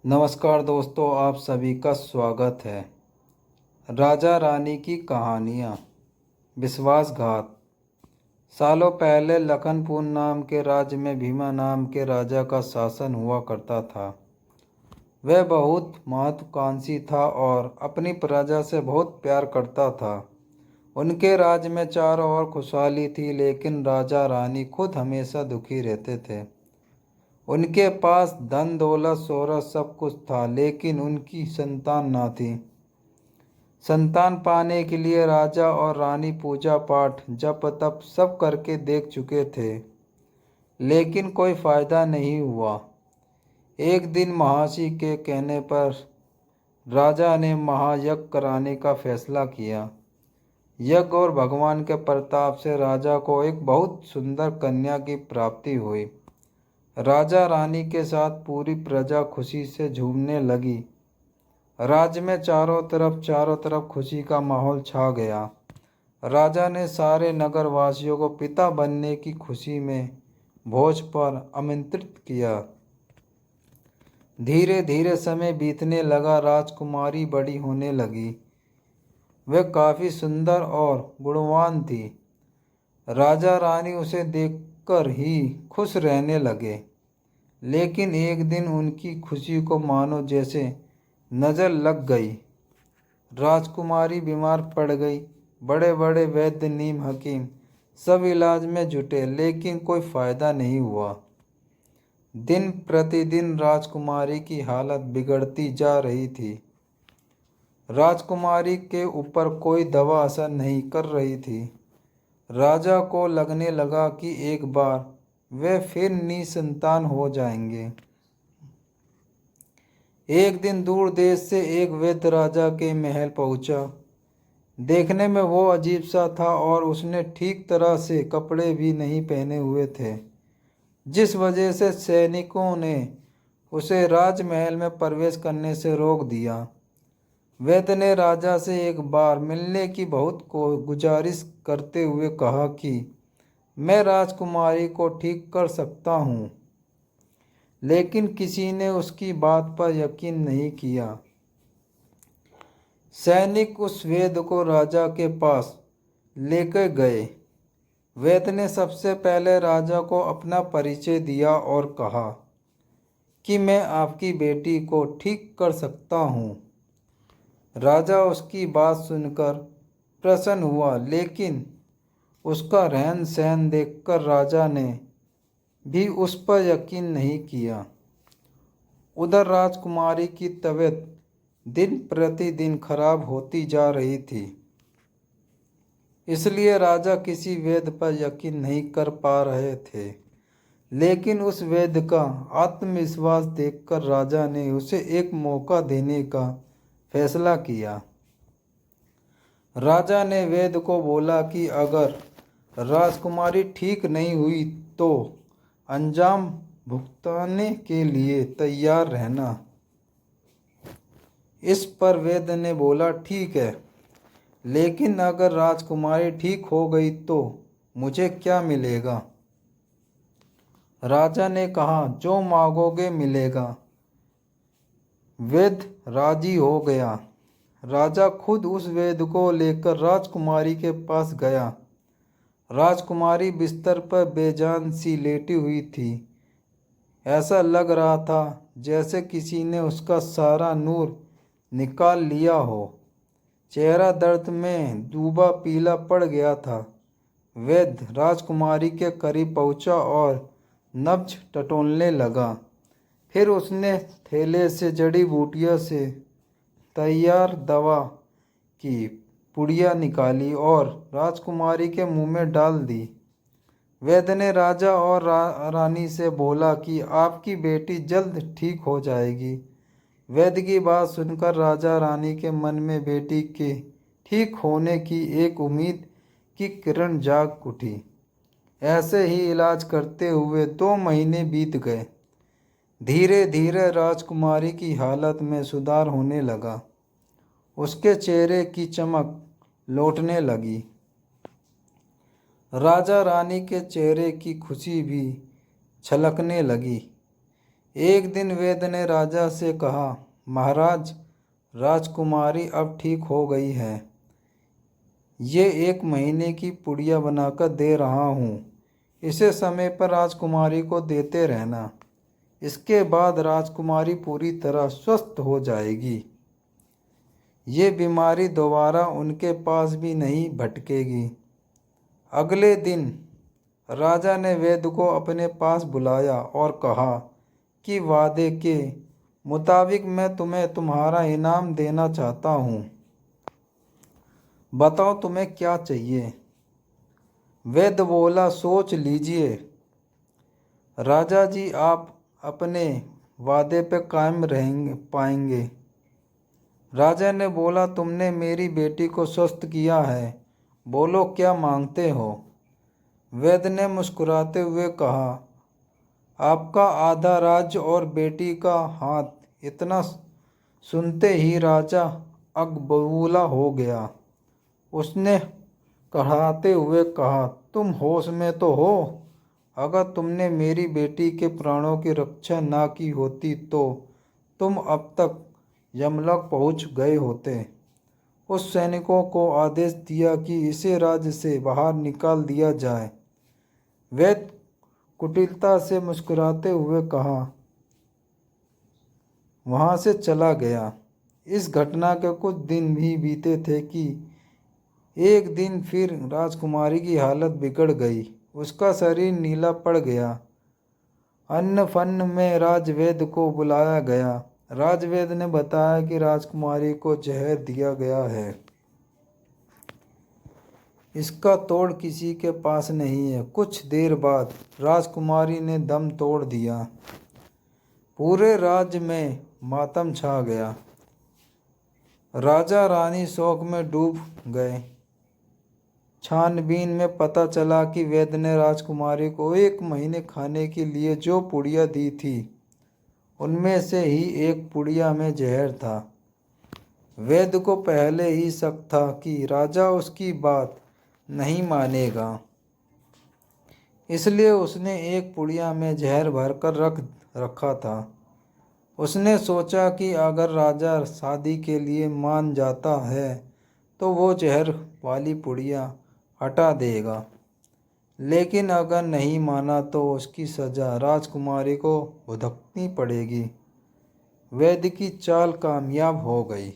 नमस्कार दोस्तों, आप सभी का स्वागत है। राजा रानी की कहानियाँ। विश्वासघात। सालों पहले लखनपुर नाम के राज्य में भीमा नाम के राजा का शासन हुआ करता था। वह बहुत महत्वाकांक्षी था और अपनी प्रजा से बहुत प्यार करता था। उनके राज्य में चारों ओर खुशहाली थी, लेकिन राजा रानी खुद हमेशा दुखी रहते थे। उनके पास धन दौलत शोहरत सब कुछ था, लेकिन उनकी संतान ना थी। संतान पाने के लिए राजा और रानी पूजा पाठ जप तप सब करके देख चुके थे, लेकिन कोई फायदा नहीं हुआ। एक दिन महर्षि के कहने पर राजा ने महायज्ञ कराने का फैसला किया। यज्ञ और भगवान के प्रताप से राजा को एक बहुत सुंदर कन्या की प्राप्ति हुई। राजा रानी के साथ पूरी प्रजा खुशी से झूमने लगी। राज्य में चारों तरफ खुशी का माहौल छा गया। राजा ने सारे नगर वासियों को पिता बनने की खुशी में भोज पर आमंत्रित किया। धीरे धीरे समय बीतने लगा। राजकुमारी बड़ी होने लगी। वह काफ़ी सुंदर और गुणवान थी। राजा रानी उसे देखकर ही खुश रहने लगे। लेकिन एक दिन उनकी खुशी को मानो जैसे नज़र लग गई। राजकुमारी बीमार पड़ गई। बड़े बड़े वैद्य नीम हकीम सब इलाज में जुटे, लेकिन कोई फ़ायदा नहीं हुआ। दिन प्रतिदिन राजकुमारी की हालत बिगड़ती जा रही थी। राजकुमारी के ऊपर कोई दवा असर नहीं कर रही थी। राजा को लगने लगा कि एक बार वे फिर निसंतान हो जाएंगे। एक दिन दूर देश से एक वैद्य राजा के महल पहुंचा। देखने में वो अजीब सा था और उसने ठीक तरह से कपड़े भी नहीं पहने हुए थे, जिस वजह से सैनिकों ने उसे राजमहल में प्रवेश करने से रोक दिया। वैद्य ने राजा से एक बार मिलने की बहुत गुजारिश करते हुए कहा कि मैं राजकुमारी को ठीक कर सकता हूँ, लेकिन किसी ने उसकी बात पर यकीन नहीं किया। सैनिक उस वैद्य को राजा के पास लेकर गए। वैद्य ने सबसे पहले राजा को अपना परिचय दिया और कहा कि मैं आपकी बेटी को ठीक कर सकता हूँ। राजा उसकी बात सुनकर प्रसन्न हुआ, लेकिन उसका रहन सहन देखकर राजा ने भी उस पर यकीन नहीं किया। उधर राजकुमारी की तबीयत दिन प्रतिदिन खराब होती जा रही थी, इसलिए राजा किसी वैद्य पर यकीन नहीं कर पा रहे थे। लेकिन उस वैद्य का आत्मविश्वास देखकर राजा ने उसे एक मौका देने का फैसला किया। राजा ने वैद्य को बोला कि अगर राजकुमारी ठीक नहीं हुई तो अंजाम भुगताने के लिए तैयार रहना। इस पर वैद्य ने बोला, ठीक है, लेकिन अगर राजकुमारी ठीक हो गई तो मुझे क्या मिलेगा? राजा ने कहा, जो मांगोगे मिलेगा। वैद्य राजी हो गया। राजा खुद उस वैद्य को लेकर राजकुमारी के पास गया। राजकुमारी बिस्तर पर बेजान सी लेटी हुई थी। ऐसा लग रहा था जैसे किसी ने उसका सारा नूर निकाल लिया हो। चेहरा दर्द में डूबा पीला पड़ गया था। वैद्य राजकुमारी के करीब पहुंचा और नब्ज टटोलने लगा। फिर उसने थैले से जड़ी बूटियों से तैयार दवा की पुड़िया निकाली और राजकुमारी के मुंह में डाल दी। वैद्य ने राजा और रानी से बोला कि आपकी बेटी जल्द ठीक हो जाएगी। वैद्य की बात सुनकर राजा रानी के मन में बेटी के ठीक होने की एक उम्मीद की किरण जाग उठी। ऐसे ही इलाज करते हुए 2 महीने बीत गए। धीरे धीरे राजकुमारी की हालत में सुधार होने लगा। उसके चेहरे की चमक लौटने लगी। राजा रानी के चेहरे की खुशी भी छलकने लगी। एक दिन वैद्य ने राजा से कहा, महाराज, राजकुमारी अब ठीक हो गई है। ये 1 महीने की पुड़िया बनाकर दे रहा हूँ। इसे समय पर राजकुमारी को देते रहना। इसके बाद राजकुमारी पूरी तरह स्वस्थ हो जाएगी। ये बीमारी दोबारा उनके पास भी नहीं भटकेगी। अगले दिन राजा ने वैद्य को अपने पास बुलाया और कहा कि वादे के मुताबिक मैं तुम्हें तुम्हारा इनाम देना चाहता हूँ। बताओ तुम्हें क्या चाहिए। वैद्य बोला, सोच लीजिए। राजा जी, आप अपने वादे पे कायम रहेंगे पाएंगे। राजा ने बोला, तुमने मेरी बेटी को स्वस्थ किया है, बोलो क्या मांगते हो। वैद्य ने मुस्कुराते हुए कहा, आपका आधा राज्य और बेटी का हाथ। इतना सुनते ही राजा अगबबूला हो गया। उसने कड़ाते हुए कहा, तुम होश में तो हो? अगर तुमने मेरी बेटी के प्राणों की रक्षा ना की होती तो तुम अब तक यमलोक पहुंच गए होते। उस सैनिकों को आदेश दिया कि इसे राज्य से बाहर निकाल दिया जाए। वैद्य कुटिलता से मुस्कुराते हुए कहा, वहाँ से चला गया। इस घटना के कुछ दिन भी बीते थे कि एक दिन फिर राजकुमारी की हालत बिगड़ गई। उसका शरीर नीला पड़ गया। अन्न फन्न में राजवैद्य को बुलाया गया। राजवैद्य ने बताया कि राजकुमारी को जहर दिया गया है। इसका तोड़ किसी के पास नहीं है। कुछ देर बाद राजकुमारी ने दम तोड़ दिया। पूरे राज्य में मातम छा गया। राजा रानी शोक में डूब गए। छानबीन में पता चला कि वैद्य ने राजकुमारी को 1 महीने खाने के लिए जो पुड़िया दी थी, उनमें से ही एक पुड़िया में जहर था। वैद्य को पहले ही शक था कि राजा उसकी बात नहीं मानेगा, इसलिए उसने एक पुड़िया में जहर भरकर रख रखा था। उसने सोचा कि अगर राजा शादी के लिए मान जाता है तो वो जहर वाली पुड़िया हटा देगा, लेकिन अगर नहीं माना तो उसकी सज़ा राजकुमारी को भुगतनी पड़ेगी। वैद्य की चाल कामयाब हो गई।